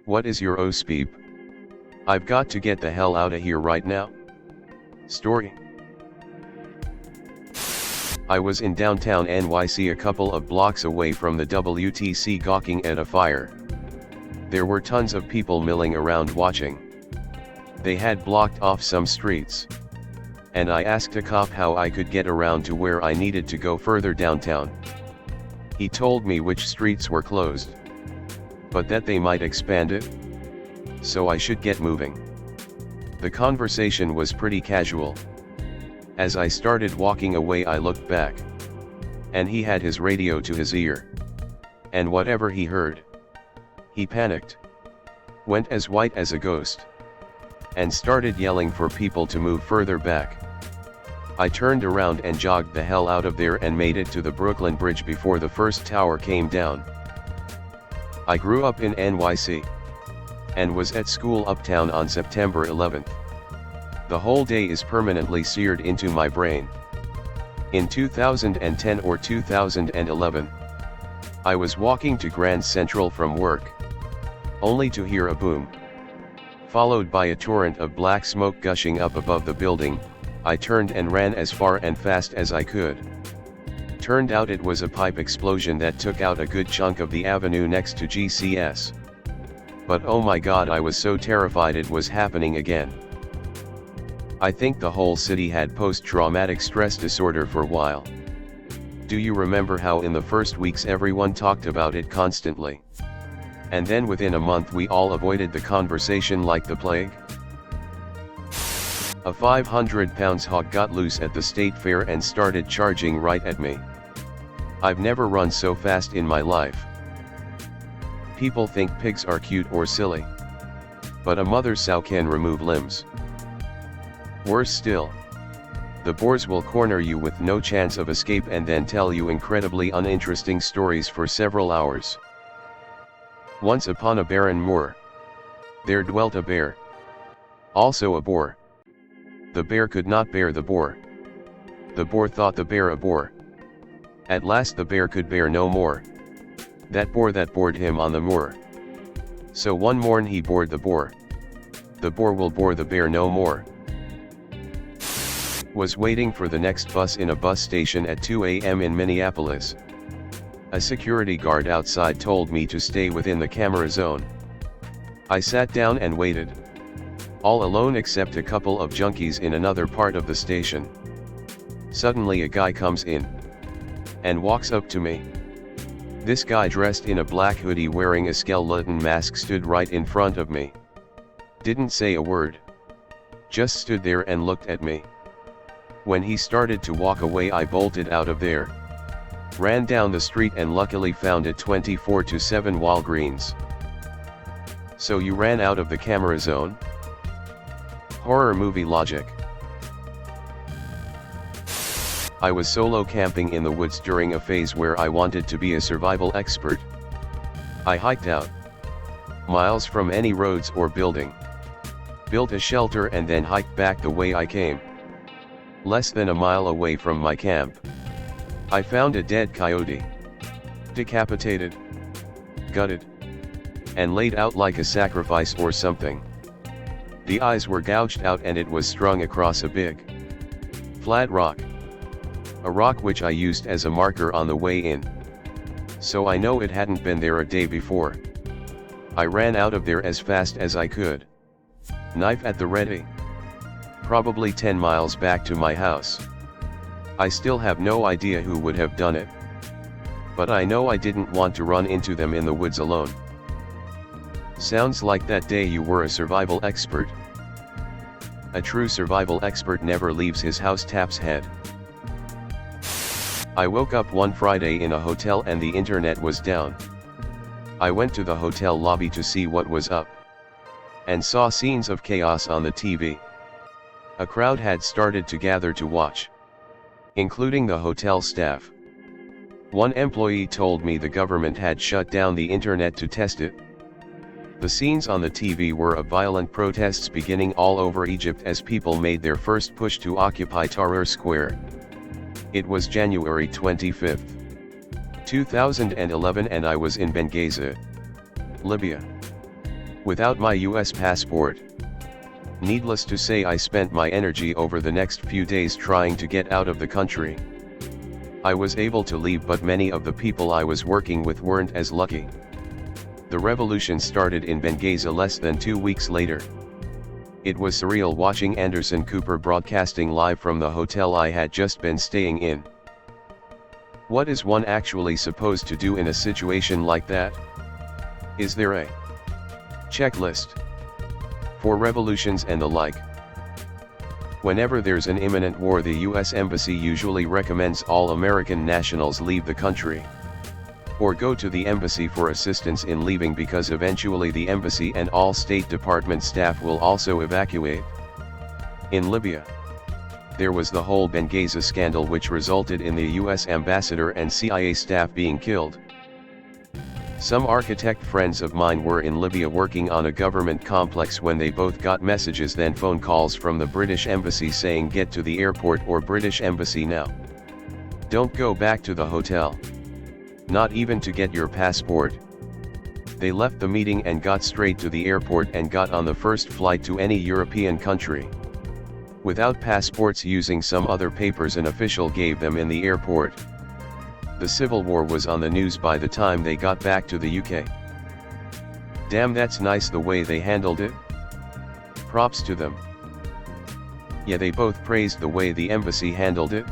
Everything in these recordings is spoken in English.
What is your OSPEEP? I've got to get the hell out of here right now. Story. I was in downtown NYC, a couple of blocks away from the WTC, gawking at a fire. There were tons of people milling around watching. They had blocked off some streets. And I asked a cop how I could get around to where I needed to go further downtown. He told me which streets were closed, but that they might expand it, so I should get moving. The conversation was pretty casual. As I started walking away, I looked back, and he had his radio to his ear. And whatever he heard, he panicked, went as white as a ghost, and started yelling for people to move further back. I turned around and jogged the hell out of there and made it to the Brooklyn Bridge before the first tower came down. I grew up in NYC, and was at school uptown on September 11th. The whole day is permanently seared into my brain. In 2010 or 2011, I was walking to Grand Central from work, only to hear a boom, followed by a torrent of black smoke gushing up above the building. I turned and ran as far and fast as I could. Turned out it was a pipe explosion that took out a good chunk of the avenue next to GCS. But oh my god, I was so terrified it was happening again. I think the whole city had post-traumatic stress disorder for a while. Do you remember how in the first weeks everyone talked about it constantly? And then within a month we all avoided the conversation like the plague? A 500-pound hog got loose at the state fair and started charging right at me. I've never run so fast in my life. People think pigs are cute or silly, but a mother sow can remove limbs. Worse still, the boars will corner you with no chance of escape and then tell you incredibly uninteresting stories for several hours. Once upon a barren moor, there dwelt a bear, also a boar. The bear could not bear the boar. The boar thought the bear a bore. At last the bear could bear no more. That bored him on the moor. So one morn he bored the boar. The boar will bore the bear no more. Was waiting for the next bus in a bus station at 2 a.m. in Minneapolis. A security guard outside told me to stay within the camera zone. I sat down and waited, all alone except a couple of junkies in another part of the station. Suddenly a guy comes in and walks up to me. This guy dressed in a black hoodie wearing a skeleton mask stood right in front of me. Didn't say a word. Just stood there and looked at me. When he started to walk away, I bolted out of there. Ran down the street and luckily found a 24/7 Walgreens. So you ran out of the camera zone? Horror movie logic. I was solo camping in the woods during a phase where I wanted to be a survival expert. I hiked out miles from any roads or building, built a shelter and then hiked back the way I came. Less than a mile away from my camp, I found a dead coyote, decapitated, gutted, and laid out like a sacrifice or something. The eyes were gouged out and it was strung across a big, flat rock. A rock which I used as a marker on the way in. So I know it hadn't been there a day before. I ran out of there as fast as I could. Knife at the ready. Probably 10 miles back to my house. I still have no idea who would have done it. But I know I didn't want to run into them in the woods alone. Sounds like that day you were a survival expert. A true survival expert never leaves his house tap's head. I woke up one Friday in a hotel and the internet was down. I went to the hotel lobby to see what was up, and saw scenes of chaos on the TV. A crowd had started to gather to watch, including the hotel staff. One employee told me the government had shut down the internet to test it. The scenes on the TV were of violent protests beginning all over Egypt as people made their first push to occupy Tahrir Square. It was January 25, 2011 and I was in Benghazi, Libya. without my US passport. Needless to say, I spent my energy over the next few days trying to get out of the country. I was able to leave, but many of the people I was working with weren't as lucky. The revolution started in Benghazi less than 2 weeks later. It was surreal watching Anderson Cooper broadcasting live from the hotel I had just been staying in. What is one actually supposed to do in a situation like that? Is there a checklist for revolutions and the like? Whenever there's an imminent war, the US Embassy usually recommends all American nationals leave the country, or go to the embassy for assistance in leaving, because eventually the embassy and all State Department staff will also evacuate. In Libya, there was the whole Benghazi scandal, which resulted in the US ambassador and CIA staff being killed. Some architect friends of mine were in Libya working on a government complex when they both got messages, then phone calls from the British Embassy saying, "Get to the airport or British Embassy now. Don't go back to the hotel. Not even to get your passport." They left the meeting and got straight to the airport and got on the first flight to any European country. Without passports, using some other papers an official gave them in the airport. The civil war was on the news by the time they got back to the UK. Damn, that's nice the way they handled it. Props to them. Yeah, they both praised the way the embassy handled it.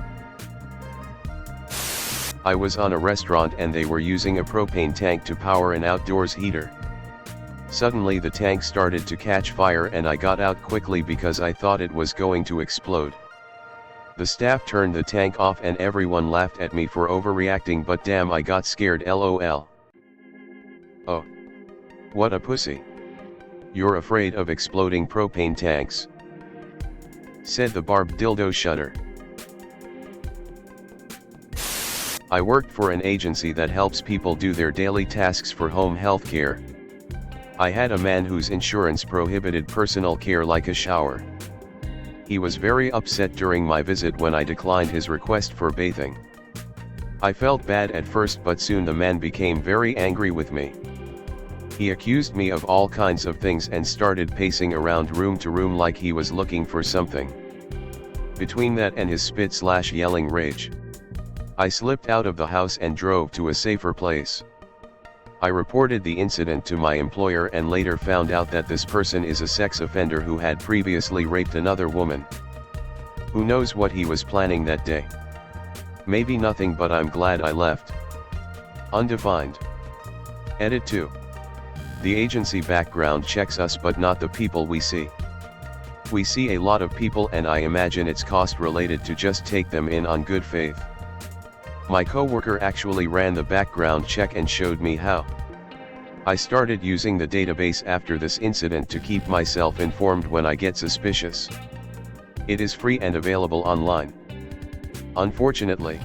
I was on a restaurant and they were using a propane tank to power an outdoors heater. Suddenly the tank started to catch fire and I got out quickly because I thought it was going to explode. The staff turned the tank off and everyone laughed at me for overreacting, but damn, I got scared, lol. Oh. What a pussy. You're afraid of exploding propane tanks, said the barbed dildo shudder. I worked for an agency that helps people do their daily tasks for home health care. I had a man whose insurance prohibited personal care like a shower. He was very upset during my visit when I declined his request for bathing. I felt bad at first, but soon the man became very angry with me. He accused me of all kinds of things and started pacing around room to room like he was looking for something. Between that and his spit/yelling rage, I slipped out of the house and drove to a safer place. I reported the incident to my employer and later found out that this person is a sex offender who had previously raped another woman. Who knows what he was planning that day? Maybe nothing, but I'm glad I left. Undefined. Edit 2. The agency background checks us but not the people we see. We see a lot of people and I imagine it's cost related to just take them in on good faith. My coworker actually ran the background check and showed me how. I started using the database after this incident to keep myself informed when I get suspicious. It is free and available online. Unfortunately,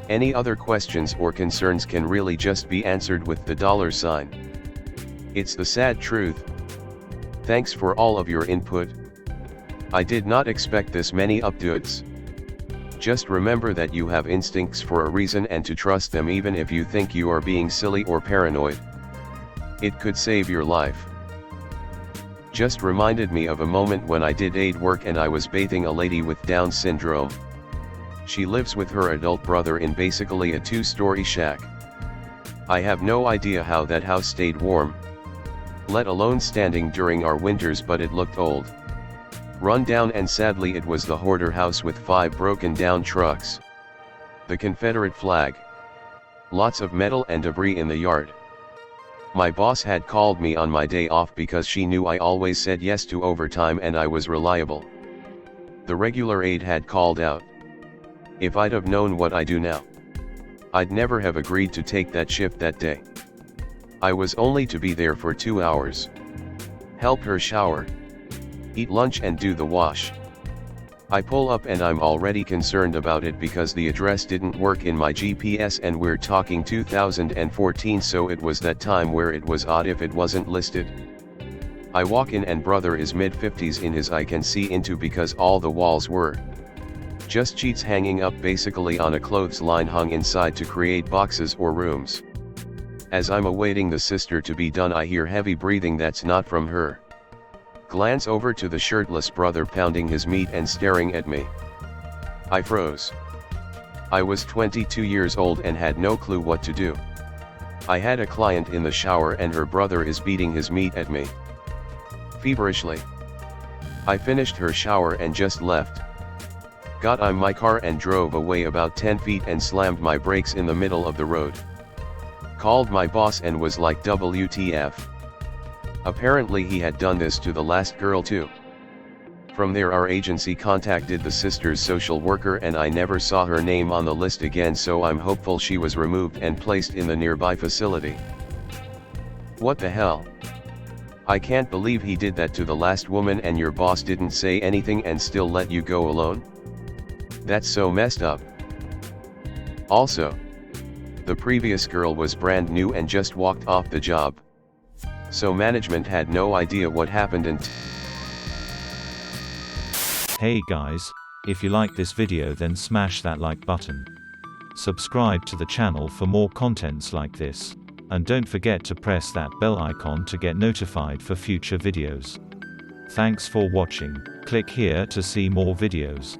any other questions or concerns can really just be answered with the $sign. It's the sad truth. Thanks for all of your input. I did not expect this many upvotes. Just remember that you have instincts for a reason and to trust them even if you think you are being silly or paranoid. It could save your life. Just reminded me of a moment when I did aid work and I was bathing a lady with Down syndrome. She lives with her adult brother in basically a 2-story shack. I have no idea how that house stayed warm, let alone standing during our winters, but it looked old, run down, and sadly it was the hoarder house with 5 broken down trucks, the Confederate flag, lots of metal and debris in the yard. My boss had called me on my day off because she knew I always said yes to overtime and I was reliable. The regular aide had called out. If I'd have known what I do now, I'd never have agreed to take that shift that day. I was only to be there for 2 hours. Help her shower, eat lunch and do the wash. I pull up and I'm already concerned about it because the address didn't work in my GPS and we're talking 2014, so it was that time where it was odd if it wasn't listed. I walk in and brother is mid-50s in his I can see into because all the walls were just sheets hanging up basically on a clothesline hung inside to create boxes or rooms. As I'm awaiting the sister to be done, I hear heavy breathing that's not from her. Glance over to the shirtless brother pounding his meat and staring at me. I froze. I was 22 years old and had no clue what to do. I had a client in the shower and her brother is beating his meat at me. Feverishly. I finished her shower and just left. Got in my car and drove away about 10 feet and slammed my brakes in the middle of the road. Called my boss and was like, WTF. Apparently he had done this to the last girl too. From there our agency contacted the sister's social worker and I never saw her name on the list again, so I'm hopeful she was removed and placed in the nearby facility. What the hell? I can't believe he did that to the last woman and your boss didn't say anything and still let you go alone? That's so messed up. Also, the previous girl was brand new and just walked off the job. So management had no idea what happened until... Hey guys, if you like this video then smash that like button. Subscribe to the channel for more contents like this. And don't forget to press that bell icon to get notified for future videos. Thanks for watching. Click here to see more videos.